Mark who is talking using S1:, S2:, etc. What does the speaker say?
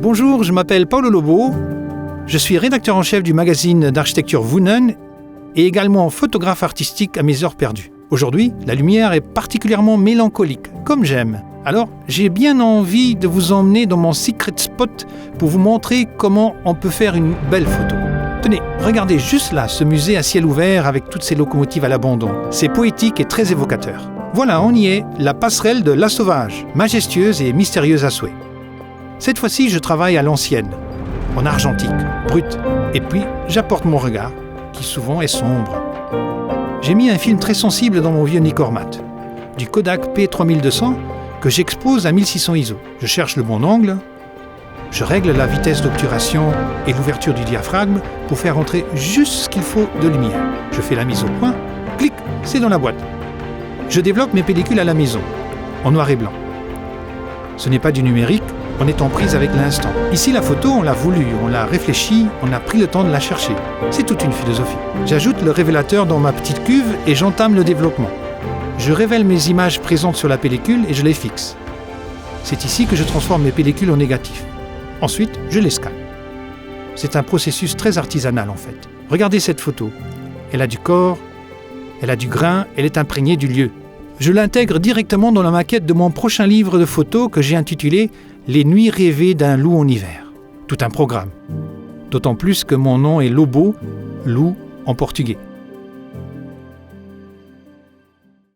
S1: Bonjour, je m'appelle Paulo Lobo. Je suis rédacteur en chef du magazine d'architecture Woonen et également photographe artistique à mes heures perdues. Aujourd'hui, la lumière est particulièrement mélancolique, comme j'aime. Alors, j'ai bien envie de vous emmener dans mon secret spot pour vous montrer comment on peut faire une belle photo. Tenez, regardez juste là ce musée à ciel ouvert avec toutes ces locomotives à l'abandon. C'est poétique et très évocateur. Voilà, on y est, la passerelle de La Sauvage, majestueuse et mystérieuse à souhait. Cette fois-ci, je travaille à l'ancienne, en argentique, brut, et puis j'apporte mon regard, qui souvent est sombre. J'ai mis un film très sensible dans mon vieux Nicormat, du Kodak P3200 que j'expose à 1600 ISO. Je cherche le bon angle, je règle la vitesse d'obturation et l'ouverture du diaphragme pour faire entrer juste ce qu'il faut de lumière. Je fais la mise au point, clic, c'est dans la boîte. Je développe mes pellicules à la maison, en noir et blanc. Ce n'est pas du numérique, on est en prise avec l'instant. Ici, la photo, on l'a voulu, on l'a réfléchie, on a pris le temps de la chercher. C'est toute une philosophie. J'ajoute le révélateur dans ma petite cuve et j'entame le développement. Je révèle mes images présentes sur la pellicule et je les fixe. C'est ici que je transforme mes pellicules en négatifs. Ensuite, je les scanne. C'est un processus très artisanal en fait. Regardez cette photo. Elle a du corps, elle a du grain, elle est imprégnée du lieu. Je l'intègre directement dans la maquette de mon prochain livre de photos que j'ai intitulé « Les nuits rêvées d'un loup en hiver ». Tout un programme. D'autant plus que mon nom est Lobo, loup en portugais.